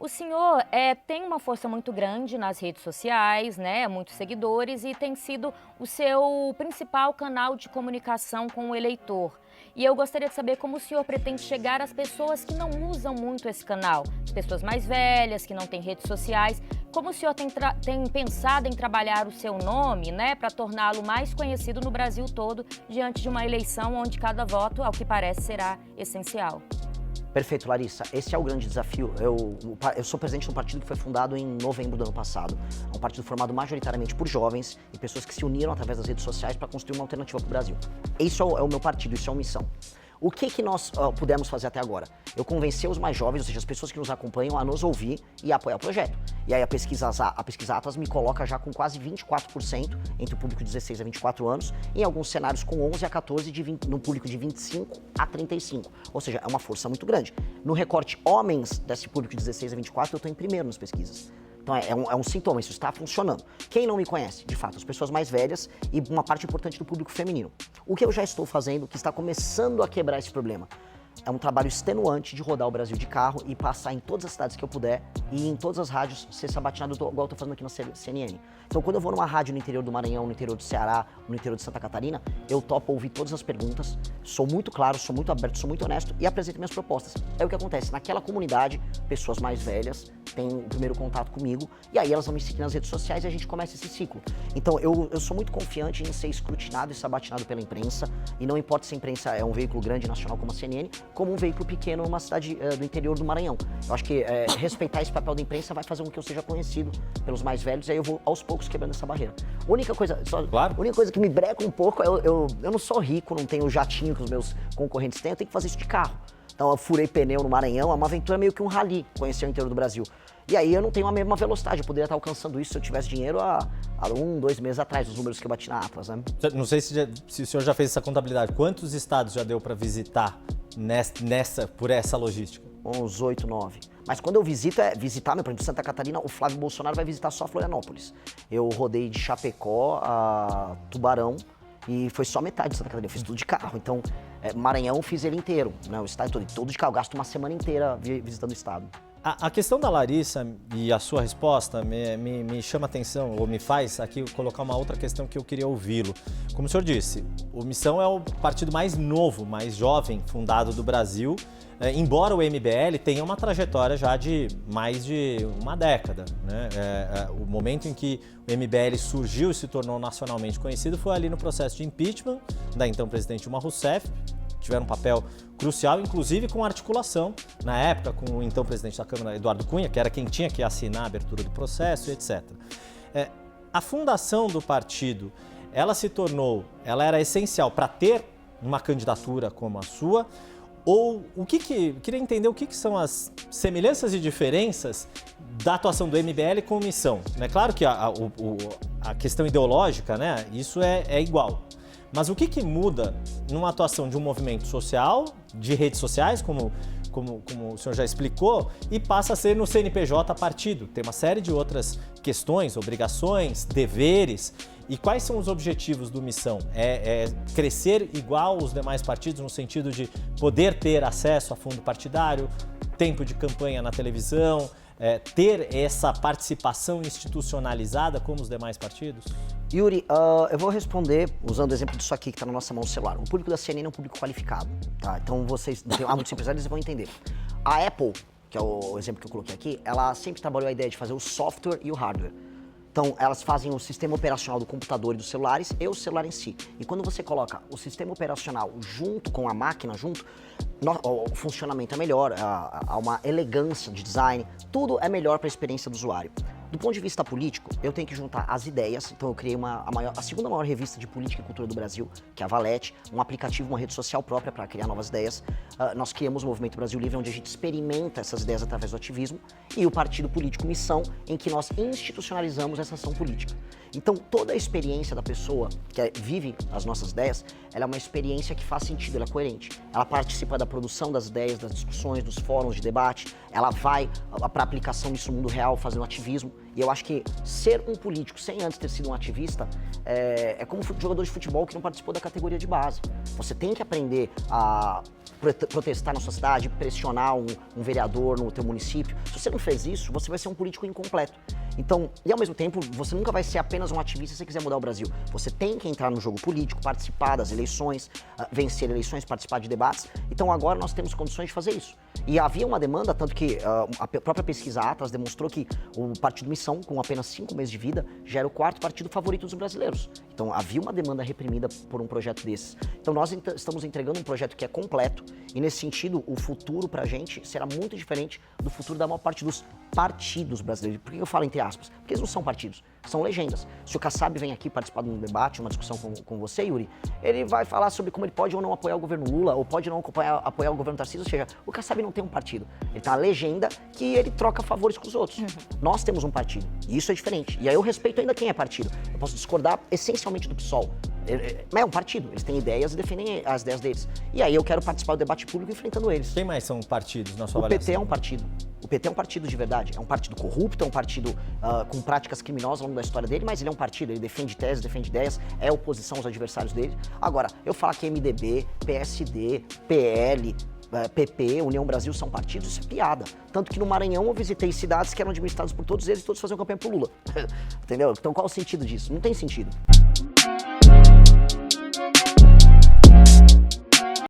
O senhor tem uma força muito grande nas redes sociais, né? Muitos seguidores e tem sido o seu principal canal de comunicação com o eleitor. E eu gostaria de saber como o senhor pretende chegar às pessoas que não usam muito esse canal, as pessoas mais velhas, que não têm redes sociais. Como o senhor tem pensado em trabalhar o seu nome, né, para torná-lo mais conhecido no Brasil todo, diante de uma eleição onde cada voto, ao que parece, será essencial? Perfeito, Larissa. Esse é o grande desafio. Eu sou presidente de um partido que foi fundado em novembro do ano passado. É um partido formado majoritariamente por jovens e pessoas que se uniram através das redes sociais para construir uma alternativa para o Brasil. Isso é o meu partido, isso é uma missão. O que nós pudemos fazer até agora? Eu convenci os mais jovens, ou seja, as pessoas que nos acompanham, a nos ouvir e apoiar o projeto. E aí a pesquisa Atlas me coloca já com quase 24% entre o público de 16 a 24 anos, em alguns cenários com 11 a 14, no público de 25 a 35. Ou seja, é uma força muito grande. No recorte homens desse público de 16 a 24, eu estou em primeiro nas pesquisas. Então é um sintoma, isso está funcionando. Quem não me conhece, de fato, as pessoas mais velhas e uma parte importante do público feminino. O que eu já estou fazendo, que está começando a quebrar esse problema, é um trabalho extenuante de rodar o Brasil de carro e passar em todas as cidades que eu puder e em todas as rádios ser sabatinado igual eu estou fazendo aqui na CNN. Então, quando eu vou numa rádio no interior do Maranhão, no interior do Ceará, no interior de Santa Catarina, eu topo ouvir todas as perguntas, sou muito claro, sou muito aberto, sou muito honesto e apresento minhas propostas. É o que acontece. Naquela comunidade, pessoas mais velhas têm o primeiro contato comigo e aí elas vão me seguir nas redes sociais e a gente começa esse ciclo. Então, eu sou muito confiante em ser escrutinado e sabatinado pela imprensa e não importa se a imprensa é um veículo grande nacional como a CNN, como um veículo pequeno numa cidade do interior do Maranhão. Eu acho que respeitar esse papel da imprensa vai fazer com que eu seja conhecido pelos mais velhos e aí eu vou aos poucos quebrando essa barreira. A única coisa que me breca um pouco é eu não sou rico, não tenho o jatinho que os meus concorrentes têm, eu tenho que fazer isso de carro. Então eu furei pneu no Maranhão, é uma aventura meio que um rally, conhecer o interior do Brasil. E aí eu não tenho a mesma velocidade, eu poderia estar alcançando isso se eu tivesse dinheiro há 2 meses atrás, os números que eu bati na Atlas, né? Não sei se o senhor já fez essa contabilidade. Quantos estados já deu para visitar por essa logística? Uns 8, 9. Mas quando eu visito, por exemplo, Santa Catarina, o Flávio Bolsonaro vai visitar só Florianópolis. Eu rodei de Chapecó a Tubarão e foi só metade de Santa Catarina, eu fiz tudo de carro. Então, Maranhão fiz ele inteiro, né? O estado todo de carro, eu gasto uma semana inteira visitando o estado. A questão da Larissa e a sua resposta me chama a atenção, ou me faz aqui colocar uma outra questão que eu queria ouvi-lo. Como o senhor disse, o Missão é o partido mais novo, mais jovem fundado do Brasil, embora o MBL tenha uma trajetória já de mais de uma década, né? O momento em que o MBL surgiu e se tornou nacionalmente conhecido foi ali no processo de impeachment da então presidente Dilma Rousseff. Tiveram um papel crucial, inclusive com articulação, na época, com o então presidente da Câmara, Eduardo Cunha, que era quem tinha que assinar a abertura do processo, etc. A fundação do partido, ela era essencial para ter uma candidatura como a sua, ou queria entender o que são as semelhanças e diferenças da atuação do MBL com Missão. É claro que a questão ideológica, né, isso é igual. Mas o que muda numa atuação de um movimento social, de redes sociais, como o senhor já explicou, e passa a ser no CNPJ partido? Tem uma série de outras questões, obrigações, deveres. E quais são os objetivos do Missão? É crescer igual os demais partidos, no sentido de poder ter acesso a fundo partidário, tempo de campanha na televisão, ter essa participação institucionalizada como os demais partidos? Yuri, eu vou responder usando o exemplo disso aqui que está na nossa mão no celular. O público da CNN é um público qualificado, tá? Então há muitos empresários que vão entender. A Apple, que é o exemplo que eu coloquei aqui, ela sempre trabalhou a ideia de fazer o software e o hardware. Então, elas fazem o sistema operacional do computador e dos celulares e o celular em si. E quando você coloca o sistema operacional junto com a máquina, o funcionamento é melhor, há uma elegância de design, tudo é melhor para a experiência do usuário. Do ponto de vista político, eu tenho que juntar as ideias, então eu criei a segunda maior revista de política e cultura do Brasil, que é a Valete, um aplicativo, uma rede social própria para criar novas ideias. Nós criamos o Movimento Brasil Livre, onde a gente experimenta essas ideias através do ativismo, e o Partido Político Missão, em que nós institucionalizamos essa ação política. Então, toda a experiência da pessoa que vive as nossas ideias, ela é uma experiência que faz sentido, ela é coerente. Ela participa da produção das ideias, das discussões, dos fóruns de debate, ela vai para a aplicação disso no mundo real, fazendo ativismo. E eu acho que ser um político sem antes ter sido um ativista é como um jogador de futebol que não participou da categoria de base. Você tem que aprender a protestar na sua cidade, pressionar um vereador no teu município. Se você não fez isso, você vai ser um político incompleto. Então, e ao mesmo tempo, você nunca vai ser apenas um ativista se você quiser mudar o Brasil. Você tem que entrar no jogo político, participar das eleições, vencer eleições, participar de debates. Então agora nós temos condições de fazer isso. E havia uma demanda, tanto que a própria pesquisa Atlas demonstrou que o Partido Missão, com apenas 5 meses de vida, já era o 4º partido favorito dos brasileiros. Então havia uma demanda reprimida por um projeto desses. Então nós estamos entregando um projeto que é completo e nesse sentido o futuro pra gente será muito diferente do futuro da maior parte dos partidos brasileiros. Por que eu falo entre aspas? Porque eles não são partidos, são legendas. Se o Kassab vem aqui participar de um debate, uma discussão com você, Yuri, ele vai falar sobre como ele pode ou não apoiar o governo Lula, ou pode não apoiar o governo Tarcísio, ou seja, o Kassab não tem um partido. Ele tá uma legenda que ele troca favores com os outros. Nós temos um partido, e isso é diferente. E aí eu respeito ainda quem é partido. Eu posso discordar essencialmente do PSOL. Mas é um partido, eles têm ideias e defendem as ideias deles. E aí eu quero participar do debate público enfrentando eles. Quem mais são partidos na sua O avaliação? PT é um partido. O PT é um partido de verdade. É um partido corrupto, é um partido com práticas criminosas ao longo da história dele, mas ele é um partido, ele defende teses, defende ideias, é oposição aos adversários dele. Agora, eu falar que MDB, PSD, PL, PP, União Brasil são partidos, isso é piada. Tanto que no Maranhão eu visitei cidades que eram administradas por todos eles e todos faziam campanha pro Lula. Entendeu? Então qual o sentido disso? Não tem sentido.